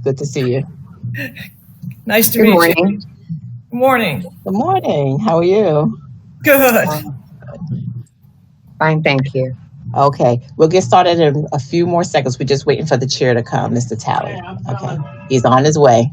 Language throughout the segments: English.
Good to see you. Nice to meet you. Good morning. Good morning. How are you? Good. Fine, thank you. Okay, we'll get started in a few more seconds. We're just waiting for the chair to come, Mr. Talley. Okay, he's on his way.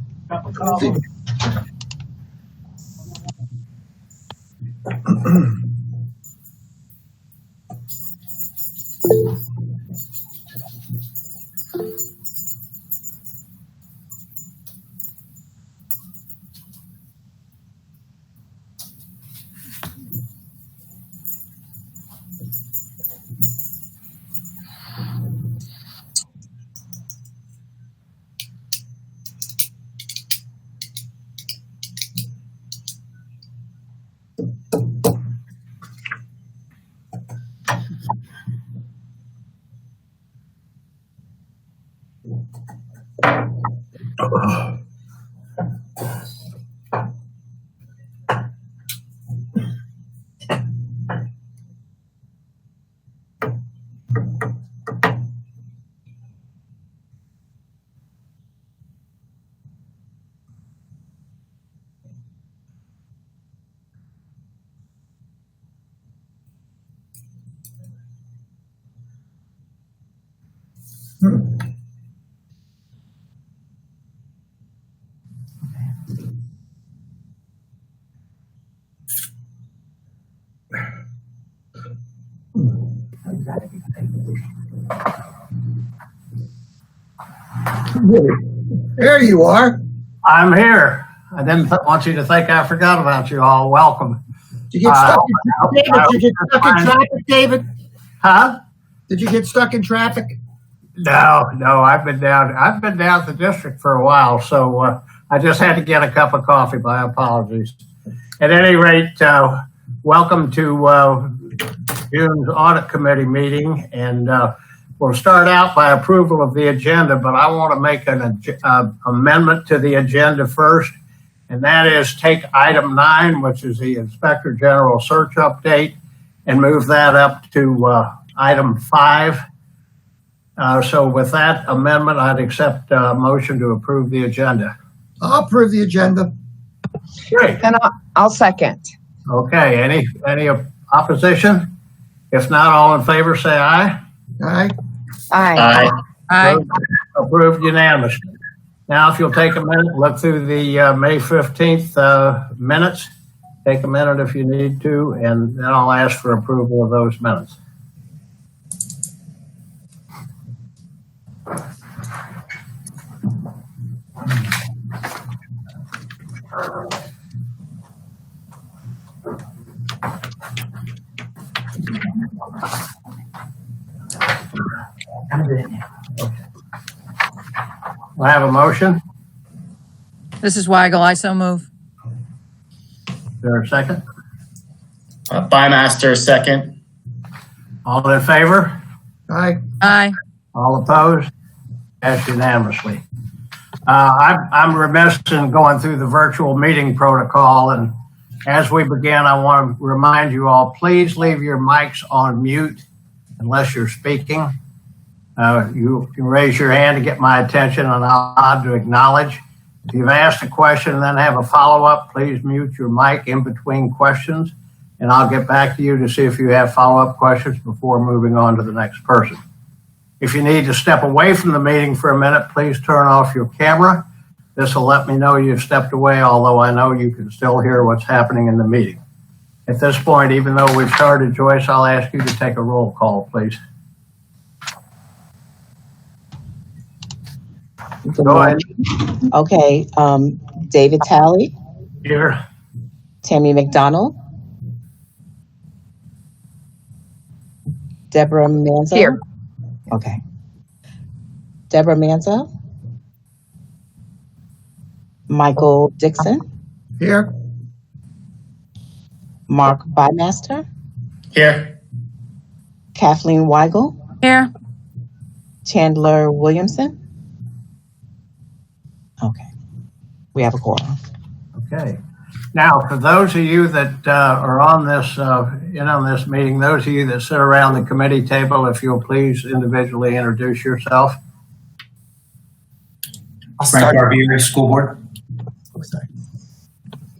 There you are. I'm here. I didn't want you to think I forgot about you all. Welcome. Did you get stuck in traffic, David? Did you get stuck in traffic, David? Huh? Did you get stuck in traffic? No. I've been down at the district for a while, so I just had to get a cup of coffee. My apologies. At any rate, welcome to June's Audit Committee meeting, and we'll start out by approval of the agenda, but I want to make an amendment to the agenda first, and that is take item 9, which is the Inspector General search update, and move that up to item 5. So with that amendment, I'd accept a motion to approve the agenda. I'll approve the agenda. Great. And I'll second. Okay, any opposition? If not, all in favor, say aye. Aye. Aye. Aye. Approved unanimously. Now, if you'll take a minute, look through the May 15th minutes. Take a minute if you need to, and then I'll ask for approval of those minutes. I have a motion. This is Weigel. I so move. Is there a second? Bymaster, second. All in favor? Aye. Aye. All opposed? Passed unanimously. I'm remiss in going through the virtual meeting protocol, and as we begin, I want to remind you all, please leave your mics on mute unless you're speaking. You can raise your hand to get my attention, and I'll nod to acknowledge. If you've asked a question and then have a follow-up, please mute your mic in between questions, and I'll get back to you to see if you have follow-up questions before moving on to the next person. If you need to step away from the meeting for a minute, please turn off your camera. This will let me know you've stepped away, although I know you can still hear what's happening in the meeting. At this point, even though we've started, Joyce, I'll ask you to take a roll call, please. Go ahead. Okay, David Talley, Here. Tammy McDonald, Deborah Manza. Here. Okay. Deborah Manza, Michael Dixon, Here. Mark Bymaster, Here. Kathleen Weigel, Here. Chandler Williamson. Okay, we have a quorum. Okay. Now, for those of you that are on this, on this meeting, those of you that sit around the committee table, if you'll please individually introduce yourself. Frank Barbieri, School Board. Oh,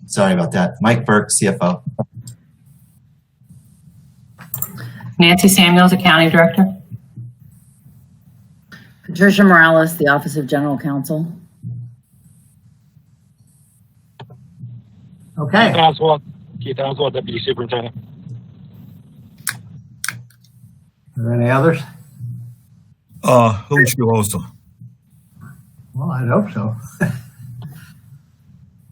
sorry about that. Mike Burke, CFO. Nancy Samuels, Accounting Director. Patricia Morales, the Office of General Counsel. Okay. Keith Oswald, Deputy Superintendent. Are there any others? Also. Well, I hope so.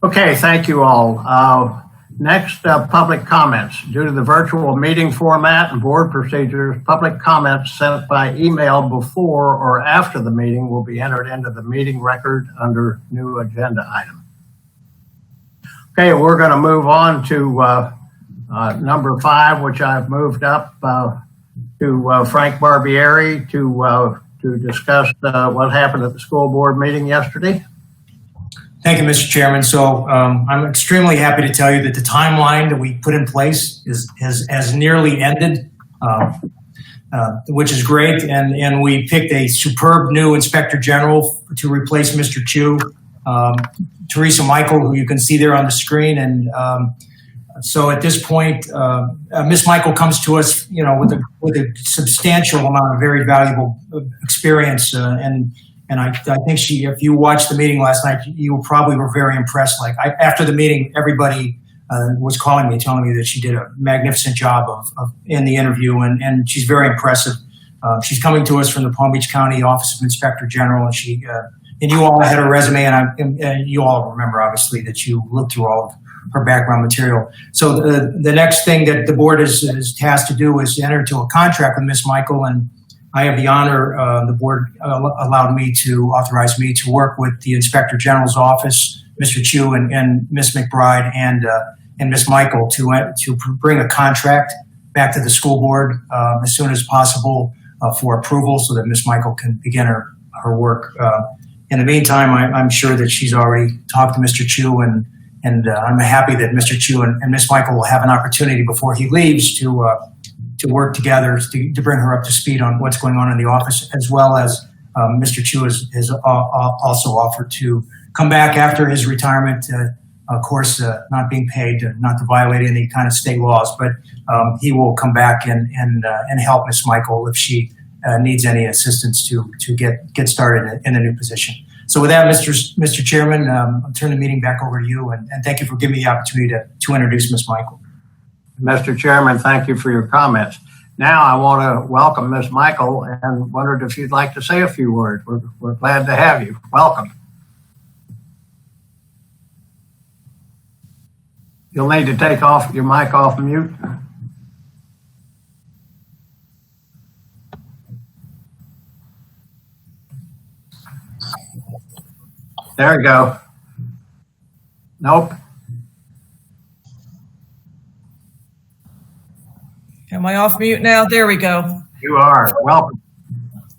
Okay, thank you all. Next, public comments. Due to the virtual meeting format and board procedures, public comments sent by email before or after the meeting will be entered into the meeting record under new agenda item. Okay, we're going to move on to number 5, which I've moved up to Frank Barbieri to discuss what happened at the school board meeting yesterday. Thank you, Mr. Chairman. So I'm extremely happy to tell you that the timeline that we put in place has nearly ended, which is great. And we picked a superb new Inspector General to replace Mr. Chu, Teresa Michael, who you can see there on the screen. And so at this point, Ms. Michael comes to us, with a substantial amount of very valuable experience. And I think if you watched the meeting last night, you probably were very impressed. After the meeting, everybody was calling me, telling me that she did a magnificent job in the interview, and she's very impressive. She's coming to us from the Palm Beach County Office of Inspector General, and you all had her resume, and you all remember, obviously, that you looked through all of her background material. So the next thing that the board is tasked to do is enter into a contract with Ms. Michael, and I have the honor, the board authorized me to work with the Inspector General's office, Mr. Chu and Ms. McBride and Ms. Michael to bring a contract back to the school board as soon as possible for approval so that Ms. Michael can begin her work. In the meantime, I'm sure that she's already talked to Mr. Chu, and I'm happy that Mr. Chu and Ms. Michael will have an opportunity before he leaves to work together to bring her up to speed on what's going on in the office, as well as Mr. Chu has also offered to come back after his retirement, of course, not being paid, not to violate any kind of state laws, but he will come back and help Ms. Michael if she needs any assistance to get started in a new position. So with that, Mr. Chairman, I'll turn the meeting back over to you, and thank you for giving me the opportunity to introduce Ms. Michael. Mr. Chairman, thank you for your comments. Now I want to welcome Ms. Michael and wondered if you'd like to say a few words. We're glad to have you. Welcome. You'll need to take off your mic off mute. There you go. Nope. Am I off mute now? There we go. You are. Welcome.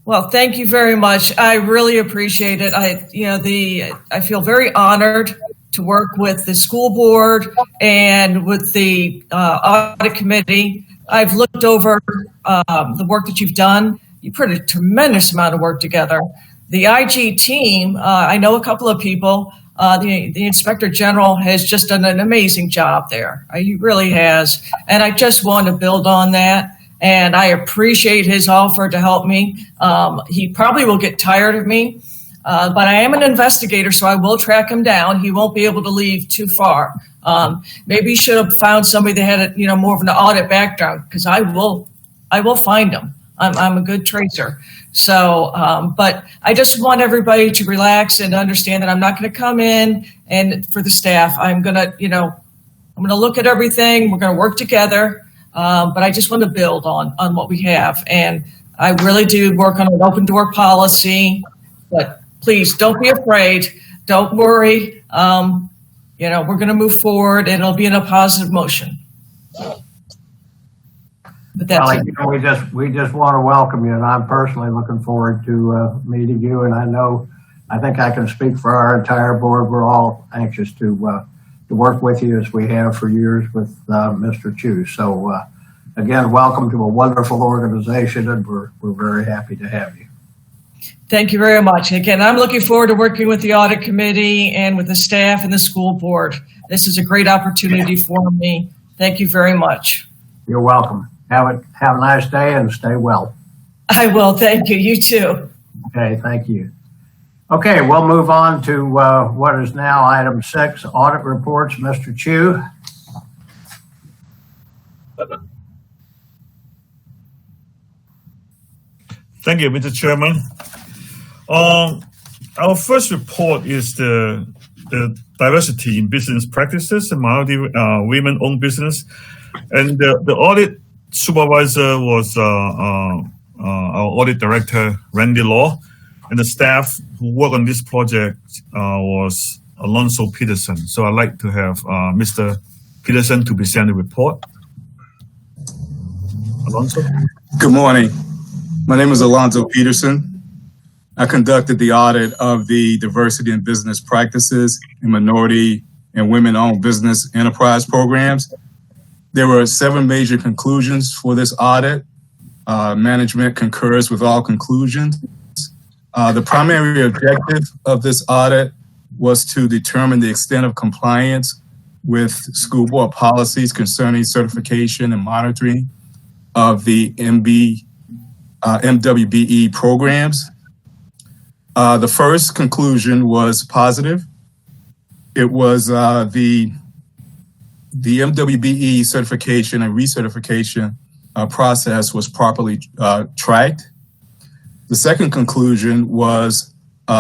Well, thank you very much. I really appreciate it. I feel very honored to work with the school board and with the audit committee. I've looked over the work that you've done. You put a tremendous amount of work together. The IG team, I know a couple of people. The Inspector General has just done an amazing job there. He really has. And I just want to build on that. And I appreciate his offer to help me. He probably will get tired of me, but I am an investigator, so I will track him down. He won't be able to leave too far. Maybe he should have found somebody that had more of an audit background, because I will find him. I'm a good tracer. So, but I just want everybody to relax and understand that I'm not going to come in and for the staff, I'm going to look at everything. We're going to work together. But I just want to build on what we have. And I really do work on an open door policy, but please don't be afraid. Don't worry. We're going to move forward and it'll be in a positive motion. But that's we just want to welcome you, and I'm personally looking forward to meeting you. And I think I can speak for our entire board. We're all anxious to work with you as we have for years with Mr. Chu. So again, welcome to a wonderful organization, and we're very happy to have you. Thank you very much. Again, I'm looking forward to working with the audit committee and with the staff and the school board. This is a great opportunity for me. Thank you very much. You're welcome. Have a nice day and stay well. I will. Thank you. You too. Okay, thank you. Okay, we'll move on to what is now item 6, audit reports. Mr. Chu. Thank you, Mr. Chairman. Our first report is the diversity in business practices and minority women-owned business. And the audit supervisor was our audit director, Randy Law, and the staff who worked on this project was Alonso Peterson. So I'd like to have Mr. Peterson to present the report. Alonso? Good morning. My name is Alonso Peterson. I conducted the audit of the diversity in business practices and minority and women-owned business enterprise programs. There were 7 major conclusions for this audit. Management concurs with all conclusions. The primary objective of this audit was to determine the extent of compliance with school board policies concerning certification and monitoring of the MWBE programs. The first conclusion was positive. It was the MWBE certification and recertification process was properly tracked. The second conclusion was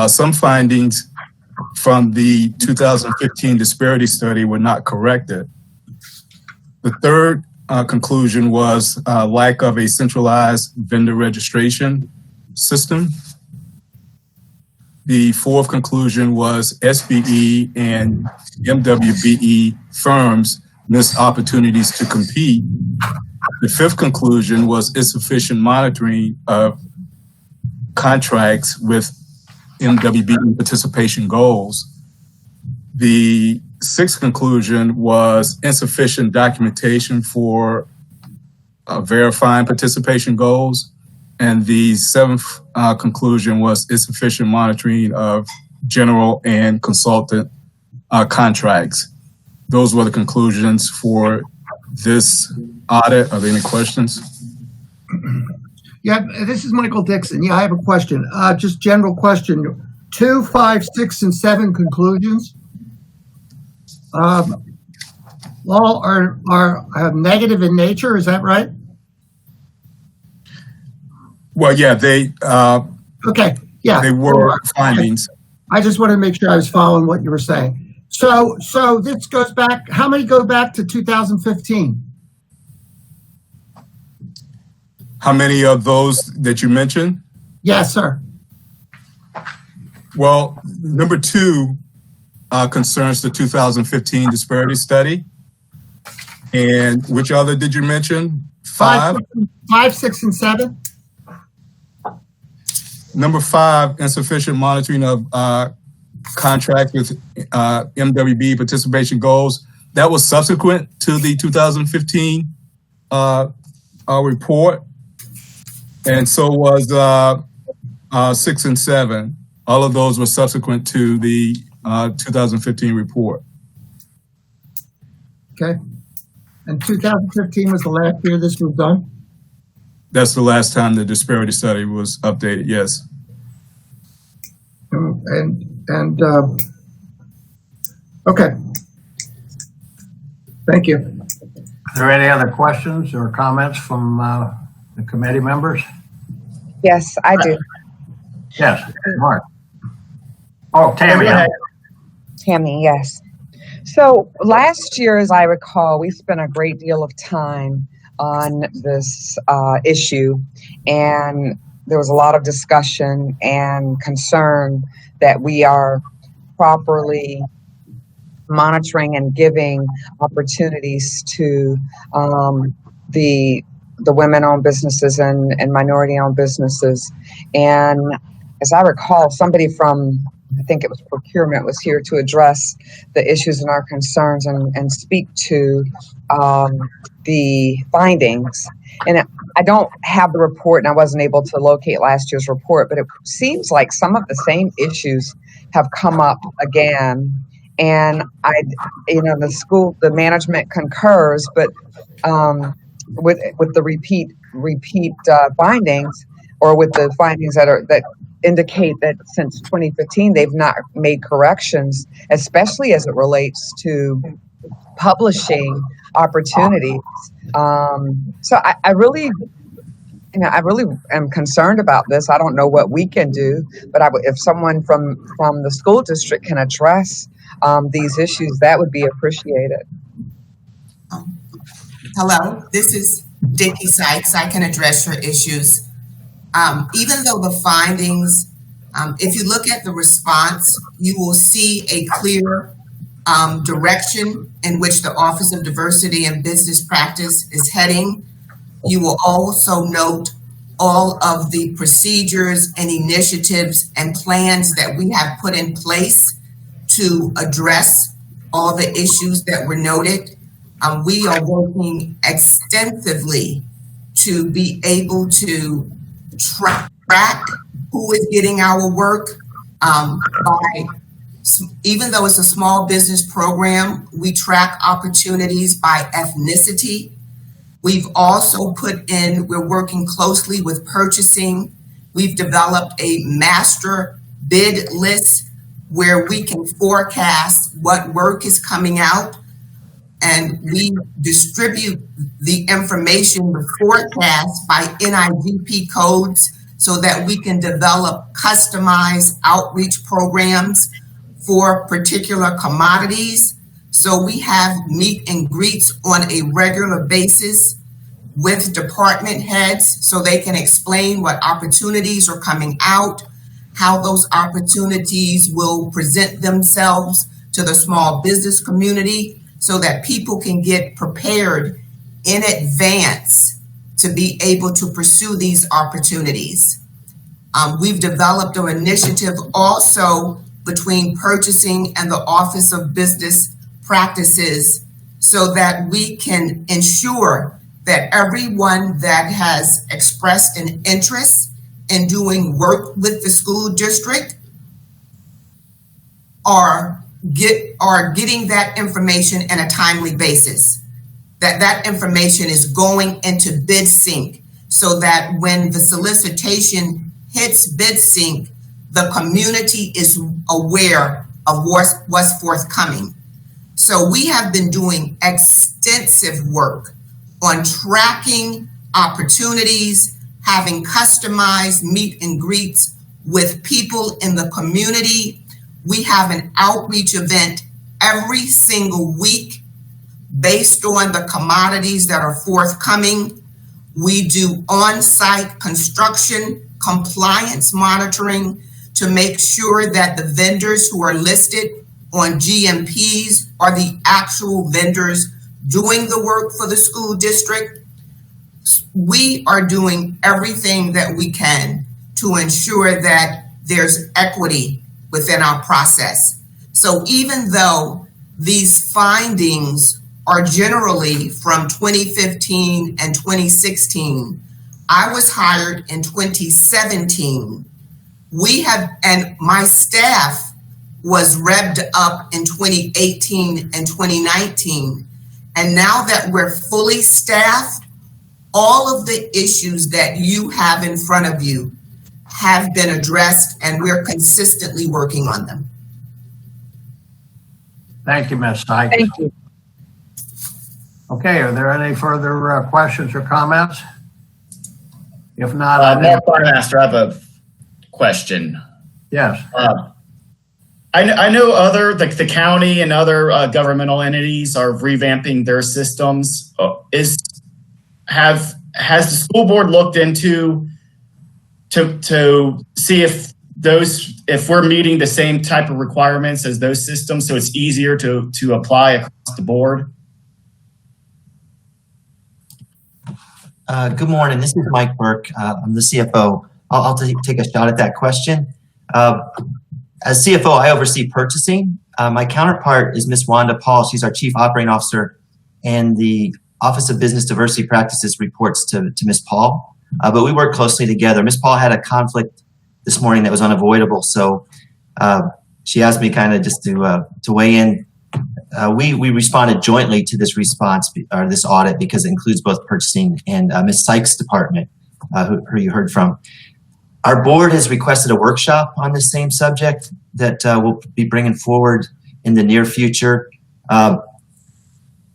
some findings from the 2015 disparity study were not corrected. The third conclusion was lack of a centralized vendor registration system. The fourth conclusion was SBE and MWBE firms missed opportunities to compete. The fifth conclusion was insufficient monitoring of contracts with MWBE participation goals. The sixth conclusion was insufficient documentation for verifying participation goals. And the seventh conclusion was insufficient monitoring of general and consultant contracts. Those were the conclusions for this audit. Are there any questions? Yeah, this is Michael Dixon. Yeah, I have a question. Just general question. 2, 5, 6, and 7 conclusions all are negative in nature. Is that right? Well, yeah, they okay. Yeah, they were findings. I just wanted to make sure I was following what you were saying. So this goes back. How many go back to 2015? How many of those that you mentioned? Yes, sir. Well, number 2 concerns the 2015 disparity study. And which other did you mention? 5? 5, 6, and 7. Number 5, insufficient monitoring of contracts with MWB participation goals. That was subsequent to the 2015 report. And so was 6 and 7. All of those were subsequent to the 2015 report. Okay. And 2015 was the last year this was done? That's the last time the disparity study was updated, yes. Okay. Thank you. Are there any other questions or comments from the committee members? Yes, I do. Yes, Mark. Oh, Tammy. Tammy, yes. So last year, as I recall, we spent a great deal of time on this issue, and there was a lot of discussion and concern that we are properly monitoring and giving opportunities to the women-owned businesses and minority-owned businesses. And as I recall, somebody from, I think it was procurement, was here to address the issues and our concerns and speak to the findings. And I don't have the report, and I wasn't able to locate last year's report, but it seems like some of the same issues have come up again. And the management concurs, but with the repeat findings, or with the findings that indicate that since 2015 they've not made corrections, especially as it relates to publishing opportunities. So I really am concerned about this. I don't know what we can do, but if someone from the school district can address these issues, that would be appreciated. Hello, this is Dickie Sykes. I can address your issues. Even though the findings, if you look at the response, you will see a clear direction in which the Office of Diversity and Business Practice is heading. You will also note all of the procedures and initiatives and plans that we have put in place to address all the issues that were noted. We are working extensively to be able to track who is getting our work. Even though it's a small business program, we track opportunities by ethnicity. We've also we're working closely with purchasing. We've developed a master bid list where we can forecast what work is coming out, and we distribute the information, the forecast, by NIGP codes so that we can develop customized outreach programs for particular commodities. So we have meet and greets on a regular basis with department heads so they can explain what opportunities are coming out, how those opportunities will present themselves to the small business community, so that people can get prepared in advance to be able to pursue these opportunities. We've developed an initiative also between purchasing and the Office of Business Practices so that we can ensure that everyone that has expressed an interest in doing work with the school district are getting that information in a timely basis, that information is going into BidSync so that when the solicitation hits BidSync, the community is aware of what's forthcoming. So we have been doing extensive work on tracking opportunities, having customized meet and greets with people in the community. We have an outreach event every single week based on the commodities that are forthcoming. We do on-site construction compliance monitoring to make sure that the vendors who are listed on GMPs are the actual vendors doing the work for the school district. We are doing everything that we can to ensure that there's equity within our process. So even though these findings are generally from 2015 and 2016, I was hired in 2017. And my staff was revved up in 2018 and 2019. And now that we're fully staffed, all of the issues that you have in front of you have been addressed, and we're consistently working on them. Thank you, Ms. Sykes. Thank you. Okay, are there any further questions or comments? If not, Mayor Quartermaster, I have a question. Yes. I know the county and other governmental entities are revamping their systems. Has the school board looked into to see if we're meeting the same type of requirements as those systems, so it's easier to apply across the board? Good morning. This is Mike Burke. I'm the CFO. I'll take a shot at that question. As CFO, I oversee purchasing. My counterpart is Ms. Wanda Paul. She's our Chief Operating Officer, and the Office of Business Diversity Practices reports to Ms. Paul, but we work closely together. Ms. Paul had a conflict this morning that was unavoidable, so she asked me kind of just to weigh in. We responded jointly to this response or this audit because it includes both purchasing and Ms. Sykes' department, who you heard from. Our board has requested a workshop on this same subject that we'll be bringing forward in the near future.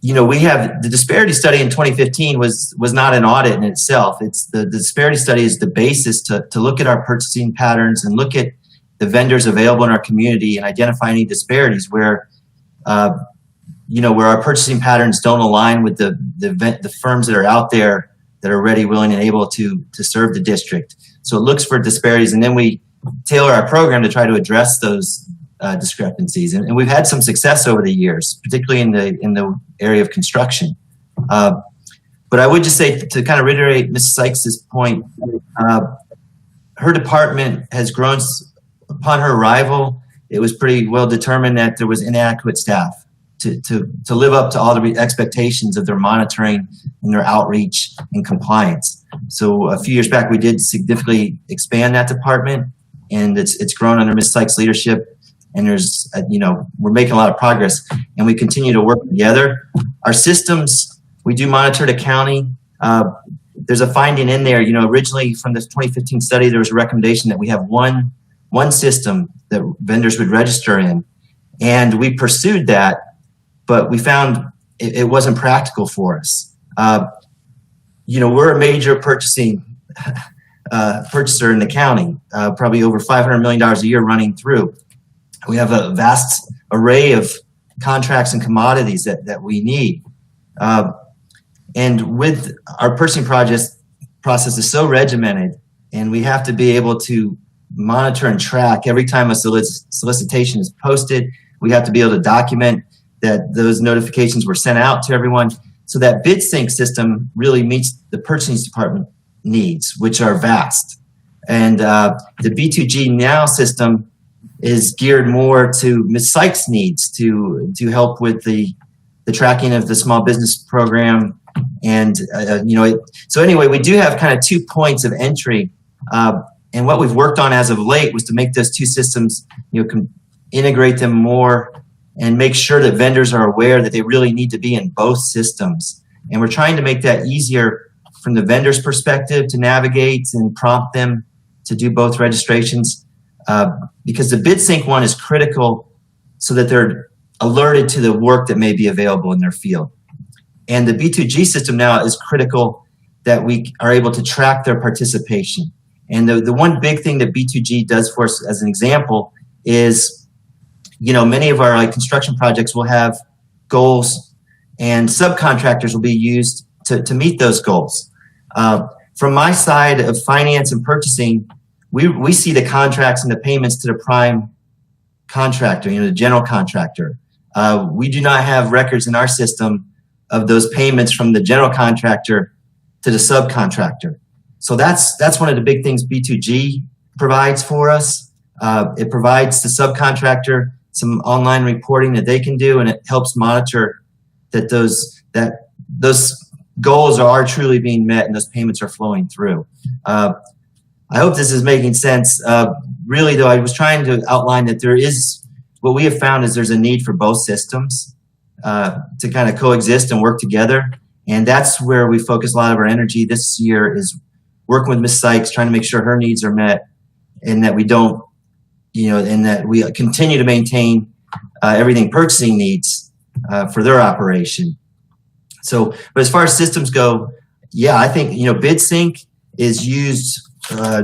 We have the disparity study in 2015 was not an audit in itself. It's the disparity study is the basis to look at our purchasing patterns and look at the vendors available in our community and identify any disparities where our purchasing patterns don't align with the firms that are out there that are ready, willing, and able to serve the district. So it looks for disparities, and then we tailor our program to try to address those discrepancies. And we've had some success over the years, particularly in the area of construction. But I would just say, to kind of reiterate Ms. Sykes' point, her department has grown. Upon her arrival, it was pretty well determined that there was inadequate staff to live up to all the expectations of their monitoring and their outreach and compliance. So a few years back, we did significantly expand that department, and it's grown under Ms. Sykes' leadership. And there's, we're making a lot of progress, and we continue to work together. Our systems, we do monitor the county. There's a finding in there, originally from the 2015 study, there was a recommendation that we have one system that vendors would register in. And we pursued that, but we found it wasn't practical for us. We're a major purchaser in the county, probably over $500 million a year running through. We have a vast array of contracts and commodities that we need. And with our purchasing process is so regimented, and we have to be able to monitor and track every time a solicitation is posted. We have to be able to document that those notifications were sent out to everyone. So that bid sync system really meets the purchasing department needs, which are vast. And the B2G Now system is geared more to Ms. Sykes' needs to help with the tracking of the small business program. And, so anyway, we do have kind of 2 points of entry. And what we've worked on as of late was to make those two systems, integrate them more and make sure that vendors are aware that they really need to be in both systems. And we're trying to make that easier from the vendor's perspective to navigate and prompt them to do both registrations, because the bid sync one is critical so that they're alerted to the work that may be available in their field. And the B2G system now is critical that we are able to track their participation. And the one big thing that B2G does for us, as an example, is, many of our construction projects will have goals, and subcontractors will be used to meet those goals. From my side of finance and purchasing, we see the contracts and the payments to the prime contractor, the general contractor. We do not have records in our system of those payments from the general contractor to the subcontractor. So that's one of the big things B2G provides for us. It provides the subcontractor some online reporting that they can do, and it helps monitor that those goals are truly being met and those payments are flowing through. I hope this is making sense. Really, though, I was trying to outline that what we have found is there's a need for both systems to kind of coexist and work together. And that's where we focus a lot of our energy this year, is working with Ms. Sykes, trying to make sure her needs are met, and that we don't, and that we continue to maintain everything purchasing needs for their operation. So, but as far as systems go, yeah, I think, bid sync is used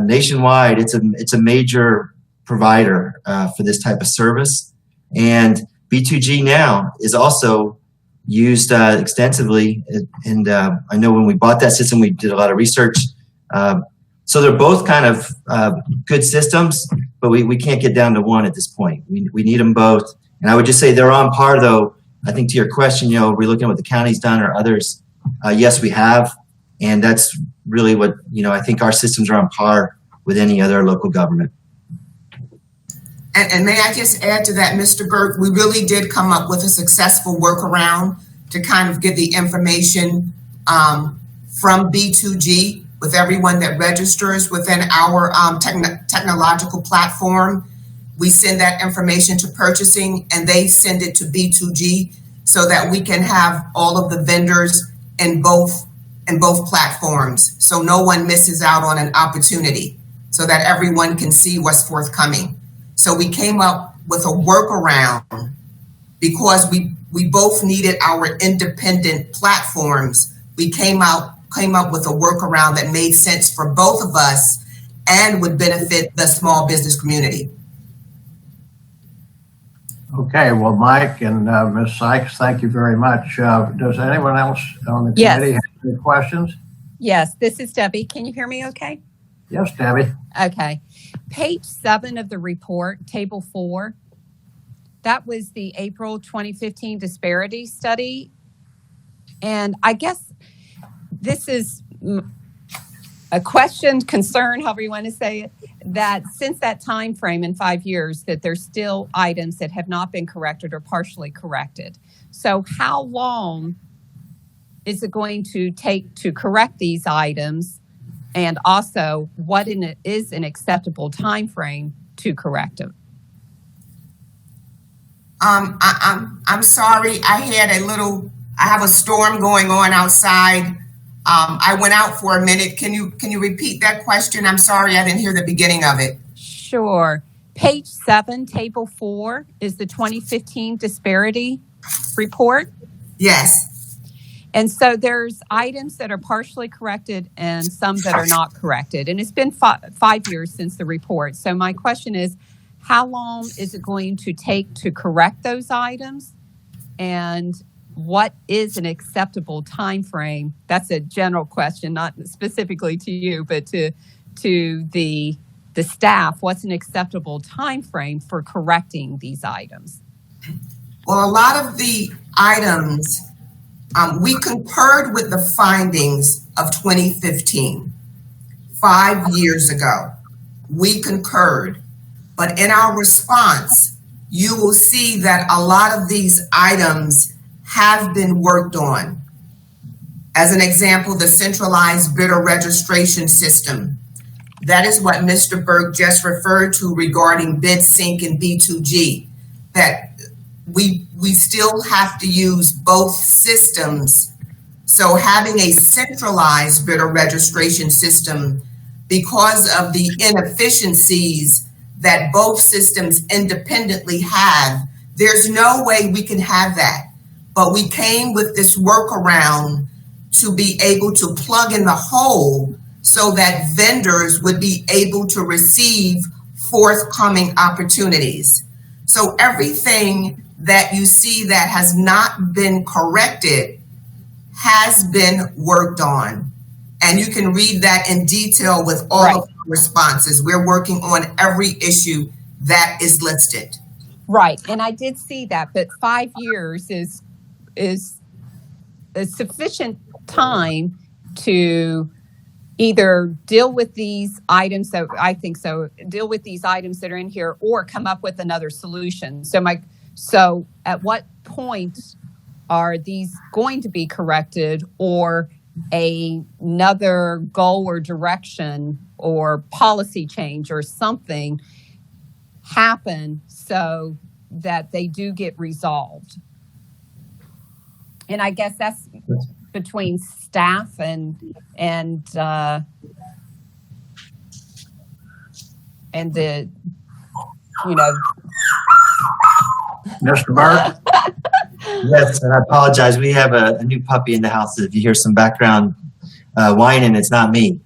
nationwide. It's a major provider for this type of service. And B2G Now is also used extensively. And I know when we bought that system, we did a lot of research. So they're both kind of good systems, but we can't get down to one at this point. We need them both. And I would just say they're on par, though. I think to your question, we're looking at what the county's done or others. Yes, we have. And that's really what, I think our systems are on par with any other local government. And may I just add to that, Mr. Burke, we really did come up with a successful workaround to kind of get the information from B2G with everyone that registers within our technological platform. We send that information to purchasing and they send it to B2G so that we can have all of the vendors in both platforms, so no one misses out on an opportunity, so that everyone can see what's forthcoming. So we came up with a workaround because we both needed our independent platforms. We came up with a workaround that made sense for both of us and would benefit the small business community. Okay, well, Mike and Ms. Sykes, thank you very much. Does anyone else on the committee have any questions? Yes, this is Debbie. Can you hear me okay? Yes, Debbie. Okay. Page 7 of the report, table 4, that was the April 2015 disparity study. And I guess this is a question, concern, however you want to say it, that since that time frame in 5 years, that there's still items that have not been corrected or partially corrected. So how long is it going to take to correct these items? And also, what is an acceptable time frame to correct them? I'm sorry. I have a storm going on outside. I went out for a minute. Can you repeat that question? I'm sorry, I didn't hear the beginning of it. Sure. Page 7, table 4 is the 2015 disparity report. Yes. And so there's items that are partially corrected and some that are not corrected. And it's been 5 years since the report. So my question is, how long is it going to take to correct those items? And what is an acceptable time frame? That's a general question, not specifically to you, but to the staff. What's an acceptable time frame for correcting these items? Well, a lot of the items, we concurred with the findings of 2015, 5 years ago. We concurred, but in our response, you will see that a lot of these items have been worked on. As an example, the centralized bidder registration system. That is what Mr. Burke just referred to regarding BidSync and B2G, that we still have to use both systems. So having a centralized bidder registration system, because of the inefficiencies that both systems independently have, there's no way we can have that. But we came with this workaround to be able to plug in the hole so that vendors would be able to receive forthcoming opportunities. So everything that you see that has not been corrected has been worked on. And you can read that in detail with all of the responses. We're working on every issue that is listed. Right, and I did see that, but 5 years is a sufficient time to either deal with these items, so I think so, deal with these items that are in here, or come up with another solution. So at what point are these going to be corrected, or another goal or direction or policy change or something happen so that they do get resolved? And I guess that's between staff and the, Mr. Burke? Yes, and I apologize. We have a new puppy in the house. If you hear some background whining, it's not me.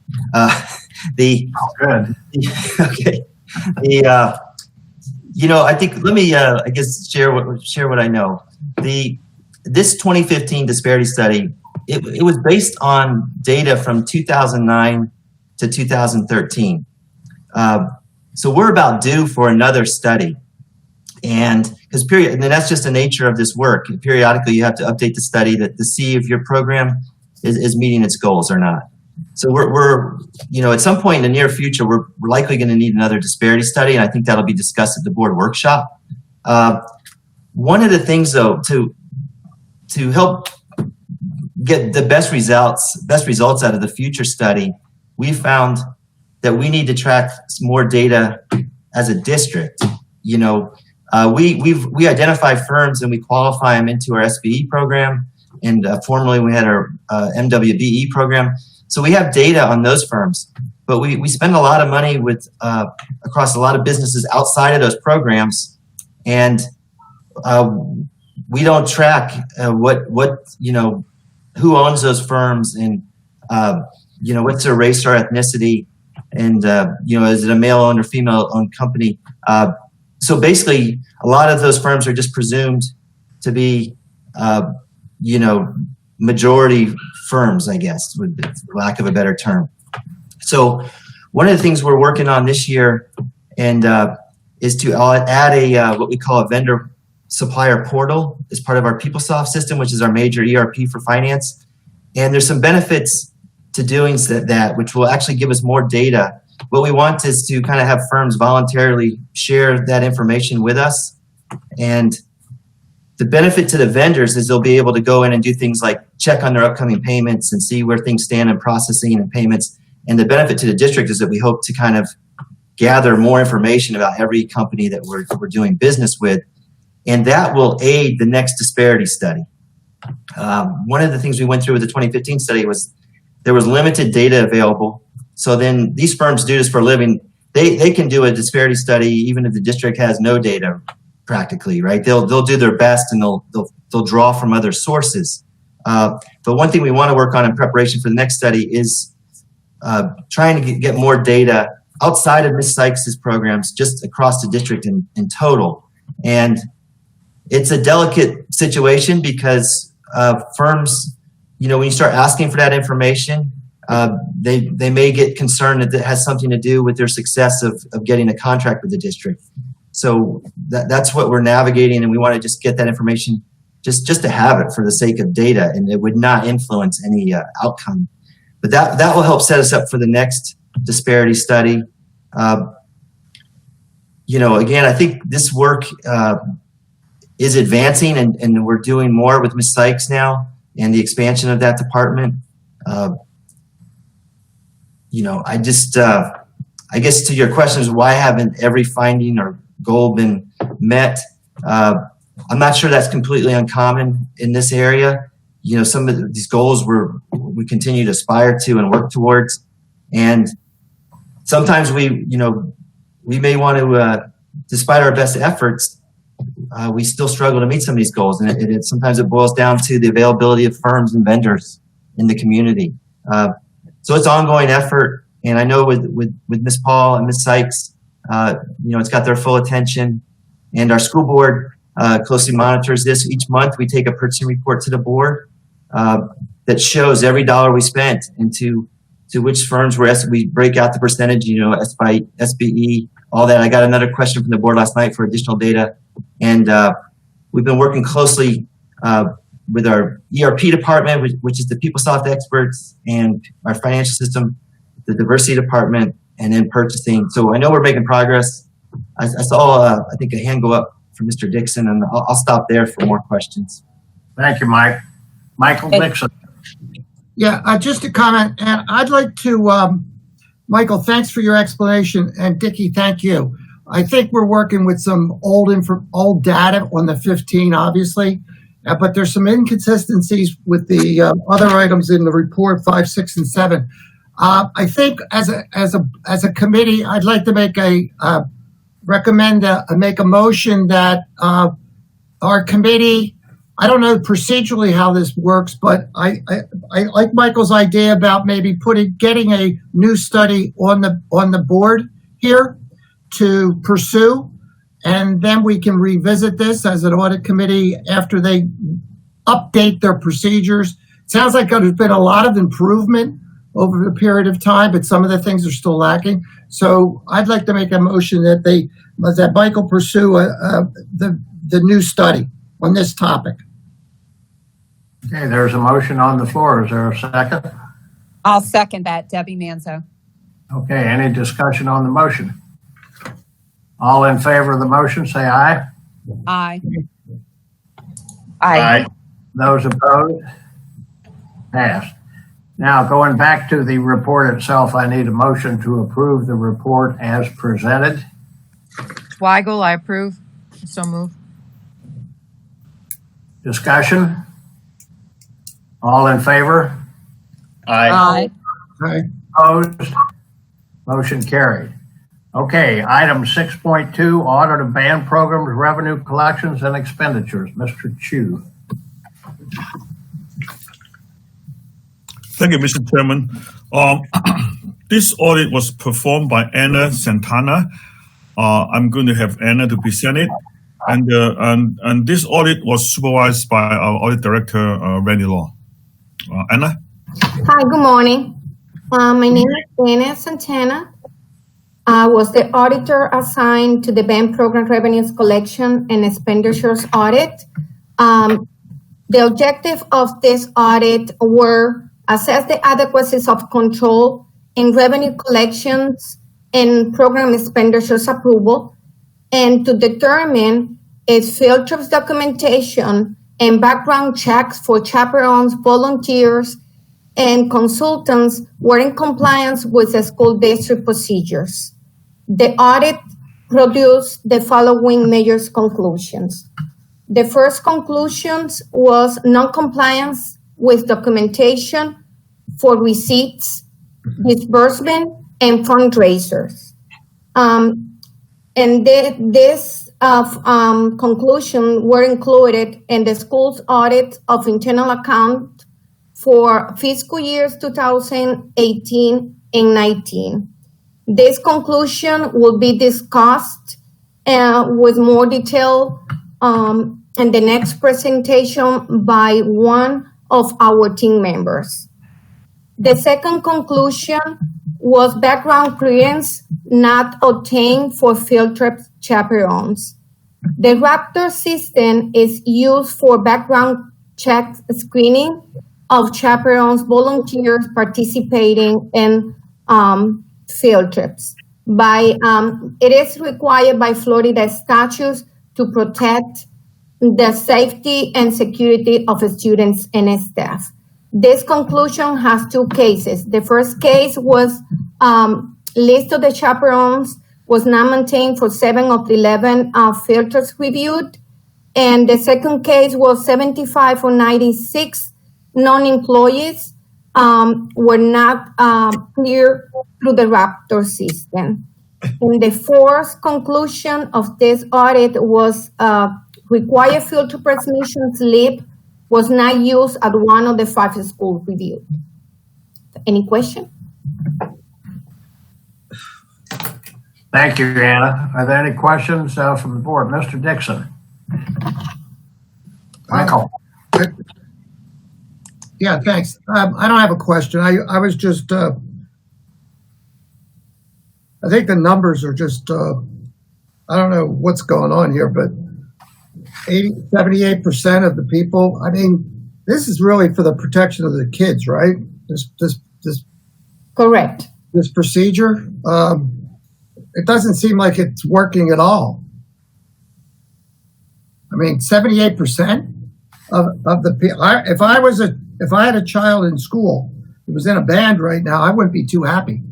Good. Okay. I think, let me, I guess, share what I know. This 2015 disparity study, it was based on data from 2009 to 2013. So we're about due for another study. And and that's just the nature of this work. Periodically, you have to update the study to see if your program is meeting its goals or not. So we're at some point in the near future, we're likely going to need another disparity study, and I think that'll be discussed at the board workshop. One of the things, though, to help get the best results out of the future study, we found that we need to track more data as a district. You know, we identify firms and we qualify them into our SBE program, and formerly we had our MWBE program. So we have data on those firms, but we spend a lot of money with across a lot of businesses outside of those programs, and we don't track what you know, who owns those firms, and you know, what's their race or ethnicity, and you know, is it a male-owned or female-owned company? So basically, a lot of those firms are just presumed to be, you know, majority firms, I guess, with lack of a better term. So one of the things we're working on this year, and is to add a what we call a vendor supplier portal as part of our PeopleSoft system, which is our major ERP for finance. And there's some benefits to doing that, which will actually give us more data. What we want is to kind of have firms voluntarily share that information with us. And the benefit to the vendors is they'll be able to go in and do things like check on their upcoming payments and see where things stand in processing and payments. And the benefit to the district is that we hope to kind of gather more information about every company that we're doing business with. And that will aid the next disparity study. One of the things we went through with the 2015 study was there was limited data available. So then these firms do this for a living. They can do a disparity study even if the district has no data practically, right? They'll do their best and they'll draw from other sources. But one thing we want to work on in preparation for the next study is trying to get more data outside of Ms. Sykes' programs, just across the district in total. And it's a delicate situation because firms, you know, when you start asking for that information, they may get concerned that it has something to do with their success of getting a contract with the district. So that's what we're navigating, and we want to just get that information just to have it for the sake of data, and it would not influence any outcome. But that will help set us up for the next disparity study. You know, again, I think this work is advancing, and we're doing more with Ms. Sykes now and the expansion of that department. You know, I just, I guess to your question is why haven't every finding or goal been met? I'm not sure that's completely uncommon in this area. You know, some of these goals we continue to aspire to and work towards. And sometimes we may want to, despite our best efforts, we still struggle to meet some of these goals. And sometimes it boils down to the availability of firms and vendors in the community. So it's an ongoing effort. And I know with Ms. Paul and Ms. Sykes, you know, it's got their full attention. And our school board closely monitors this. Each month we take a purchasing report to the board that shows every dollar we spent into which firms we break out the percentage, you know, SBE, all that. I got another question from the board last night for additional data. And we've been working closely with our ERP department, which is the PeopleSoft experts, and our financial system, the diversity department, and then purchasing. So I know we're making progress. I saw, I think, a hand go up from Mr. Dixon, and I'll stop there for more questions. Thank you, Mike. Michael Dixon. Yeah, just a comment, and I'd like to, Michael, thanks for your explanation, and Dickie, thank you. I think we're working with some old data on the 15, obviously, but there's some inconsistencies with the other items in the report, 5, 6, and 7. I think as a committee, I'd like to make make a motion that our committee, I don't know procedurally how this works, but I like Michael's idea about maybe getting a new study on the board here to pursue, and then we can revisit this as an audit committee after they update their procedures. It sounds like there's been a lot of improvement over the period of time, but some of the things are still lacking. So I'd like to make a motion that Michael pursue the new study on this topic. Okay, there's a motion on the floor. Is there a second? I'll second that, Debbie Manzo. Okay, any discussion on the motion? All in favor of the motion, say aye. Aye. Aye. Those opposed? Passed. Now, going back to the report itself, I need a motion to approve the report as presented. Weigel, I approve. So move. Discussion? All in favor? Aye. Aye. Opposed? Motion carried. Okay, item 6.2, audit of band programs, revenue collections, and expenditures. Mr. Chu. Thank you, Mr. Chairman. This audit was performed by Anna Santana. I'm going to have Anna to present it. And this audit was supervised by our audit director, Randy Law. Anna? Hi, good morning. My name is Anna Santana. I was the auditor assigned to the band program revenues collection and expenditures audit. The objective of this audit were assess the adequacies of control in revenue collections and program expenditures approval, and to determine if field trips documentation and background checks for chaperones, volunteers, and consultants were in compliance with the school district procedures. The audit produced the following major conclusions. The first conclusions was non-compliance with documentation for receipts, disbursement, and fundraisers. This conclusion were included in the school's audit of internal account for fiscal years 2018 and 19. This conclusion will be discussed with more detail in the next presentation by one of our team members. The second conclusion was background clearance not obtained for field trip chaperones. The Raptor system is used for background check screening of chaperones, volunteers participating in field trips. It is required by Florida statutes to protect the safety and security of students and staff. This conclusion has two cases. The first case was list of the chaperones was not maintained for 7 of the 11 field trips reviewed. And the second case was 75 or 96 non-employees were not clear through the Raptor system. And the fourth conclusion of this audit was required field trip transmission slip was not used at one of the 5 schools reviewed. Any question? Thank you, Anna. Are there any questions from the board? Mr. Dixon. Michael. Yeah, thanks. I don't have a question. I was just, I think the numbers are just, I don't know what's going on here, but 78% of the people, I mean, this is really for the protection of the kids, right? This Correct. This procedure, it doesn't seem like it's working at all. I mean, 78% of the people, if I had a child in school who was in a band right now, I wouldn't be too happy.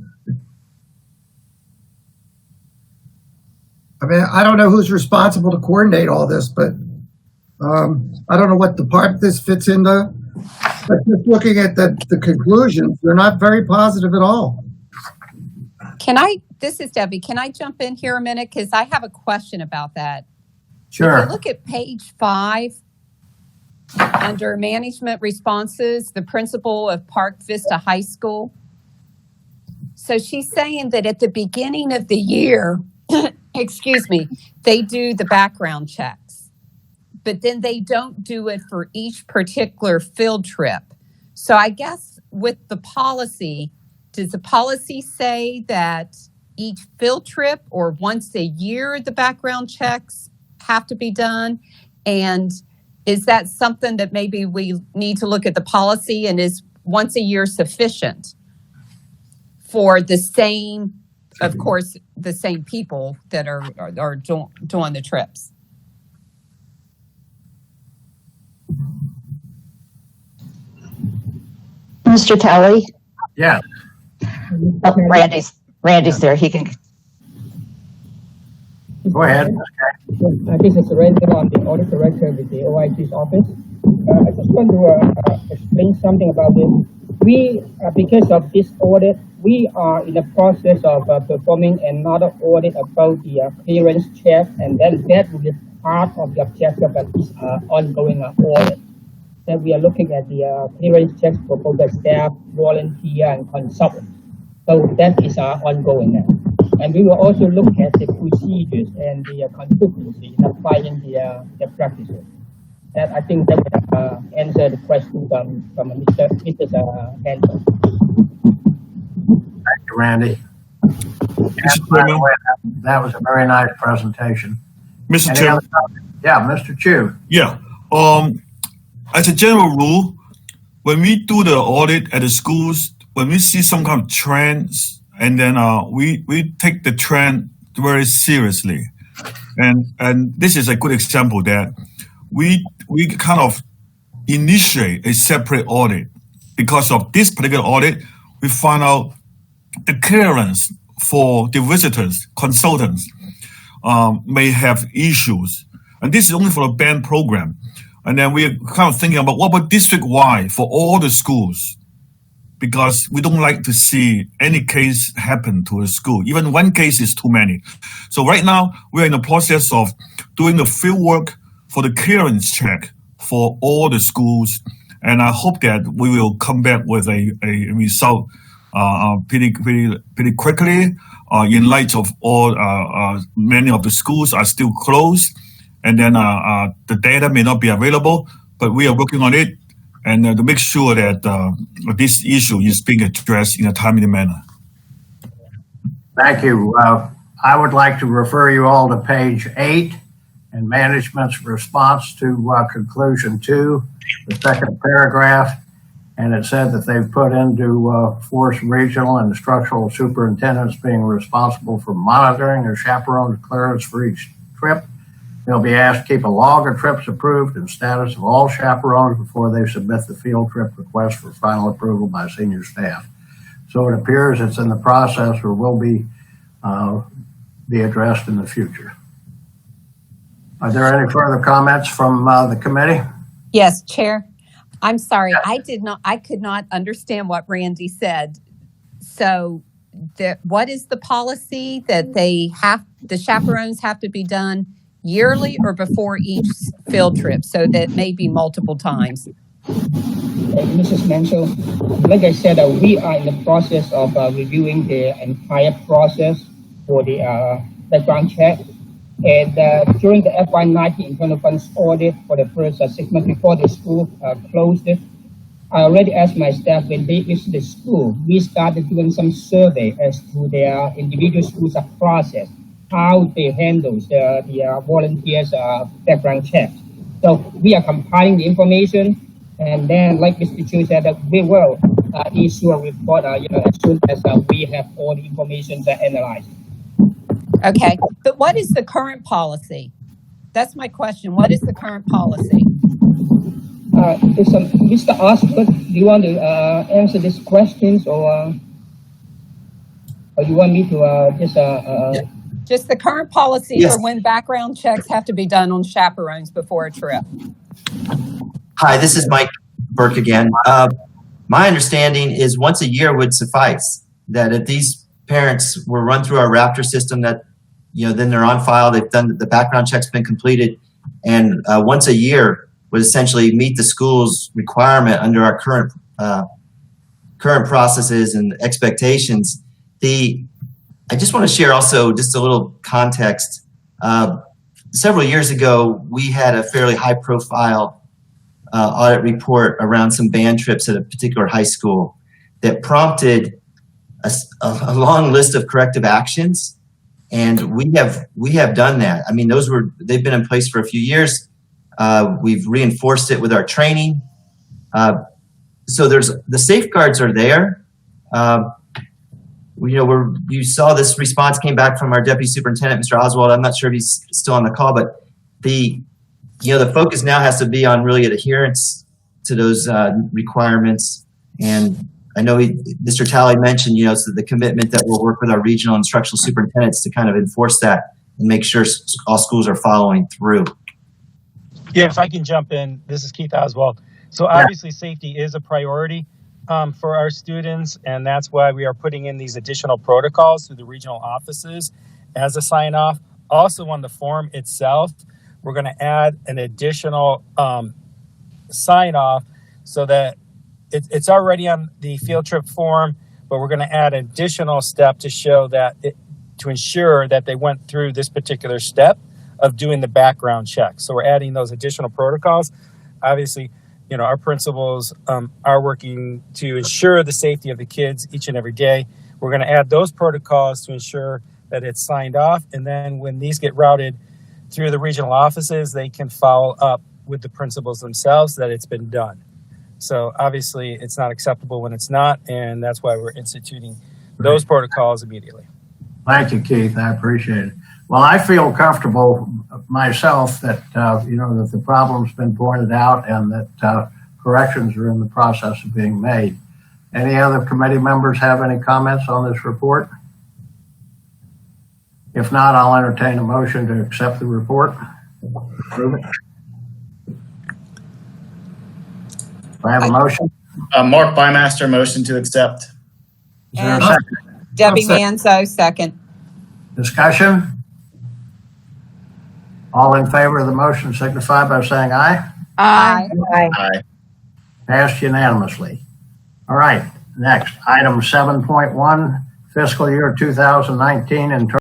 I mean, I don't know who's responsible to coordinate all this, but I don't know what department this fits into. But just looking at the conclusions, they're not very positive at all. This is Debbie. Can I jump in here a minute? Because I have a question about that. Sure. If you look at page 5, under management responses, the principal of Park Vista High School. So she's saying that at the beginning of the year, excuse me, they do the background checks, but then they don't do it for each particular field trip. So I guess with the policy, does the policy say that each field trip or once a year the background checks have to be done? And is that something that maybe we need to look at the policy, and is once a year sufficient for the same, of course, the same people that are doing the trips? Mr. Talley? Yes. Oh, Randy's there. He can. Go ahead. This is Randy. I'm the audit director with the OIG's office. I just want to explain something about this. We, because of this audit, we are in the process of performing another audit about the clearance check, and then that will be part of the objective of this ongoing audit. That we are looking at the clearance checks for both the staff, volunteer, and consultants. So that is ongoing now. And we will also look at the procedures and the consistency in applying the practices. And I think that will answer the question from Mr. Hanson. Thank you, Randy. And by the way, that was a very nice presentation. Mr. Chairman. Yeah, Mr. Chu. Yeah. As a general rule, when we do the audit at the schools, when we see some kind of trends, and then we take the trend very seriously, and this is a good example that we kind of initiate a separate audit. Because of this particular audit, we find out the clearance for the visitors, consultants, may have issues, and this is only for the band program. And then we're kind of thinking about what about district-wide for all the schools, because we don't like to see any case happen to a school. Even one case is too many. So right now, we're in the process of doing the field work for the clearance check for all the schools. And I hope that we will come back with a result pretty quickly in light of all, many of the schools are still closed. And then the data may not be available, but we are working on it and to make sure that this issue is being addressed in a timely manner. Thank you. I would like to refer you all to page 8 and management's response to conclusion 2, the second paragraph. And it said that they've put into force regional and structural superintendents being responsible for monitoring or chaperone clearance for each trip. They'll be asked to keep a log of trips approved and status of all chaperones before they submit the field trip request for final approval by senior staff. So it appears it's in the process or will be addressed in the future. Are there any further comments from the committee? Yes, Chair. I'm sorry, I could not understand what Randy said. So what is the policy that the chaperones have to be done yearly or before each field trip? So that may be multiple times. Mrs. Mansell, like I said, we are in the process of reviewing the entire process for the background check. And during the FY19 internal funds audit for the first 6 months before the school closed it, I already asked my staff when they visit the school, we started doing some survey as to their individual schools process, how they handle the volunteers' background checks. So we are compiling the information, and then, like Mr. Chu said, we will issue a report as soon as we have all the information analyzed. Okay, but what is the current policy? That's my question. What is the current policy? Mr. Osgood, do you want to answer these questions, or you want me to Just the current policy for when background checks have to be done on chaperones before a trip. Hi, this is Mike Burke again. My understanding is once a year would suffice. That if these parents were run through our Raptor system, that then they're on file. They've done the background check's been completed, and once a year would essentially meet the school's requirement under our current processes and expectations. I just want to share also just a little context. Several years ago, we had a fairly high-profile audit report around some band trips at a particular high school that prompted a long list of corrective actions, and we have done that. I mean, they've been in place for a few years. We've reinforced it with our training. So the safeguards are there. You saw this response came back from our deputy superintendent, Mr. Oswald. I'm not sure if he's still on the call, but the focus now has to be on really adherence to those requirements And I know Mr. Talley mentioned, so the commitment that we'll work with our regional instructional superintendents to kind of enforce that and make sure all schools are following through. Yeah, if I can jump in, this is Keith Oswald. So obviously safety is a priority for our students, and that's why we are putting in these additional protocols through the regional offices as a sign off. Also on the form itself, we're going to add an additional sign off so that it's already on the field trip form, but we're going to add an additional step to show that to ensure that they went through this particular step of doing the background check. So we're adding those additional protocols. Obviously, our principals are working to ensure the safety of the kids each and every day. We're going to add those protocols to ensure that it's signed off. And then when these get routed through the regional offices, they can follow up with the principals themselves that it's been done. So obviously it's not acceptable when it's not, and that's why we're instituting those protocols immediately. Thank you, Keith. I appreciate it. Well, I feel comfortable myself that, that the problem's been pointed out and that corrections are in the process of being made. Any other committee members have any comments on this report? If not, I'll entertain a motion to accept the report. Approve it. Do I have a motion? Mark Bymaster, motion to accept. Is there a second? Debbie Manzo, second. Discussion? All in favor of the motion signify by saying aye. Aye. Aye. Passed unanimously. All right, next, item 7.1, fiscal year 2019 and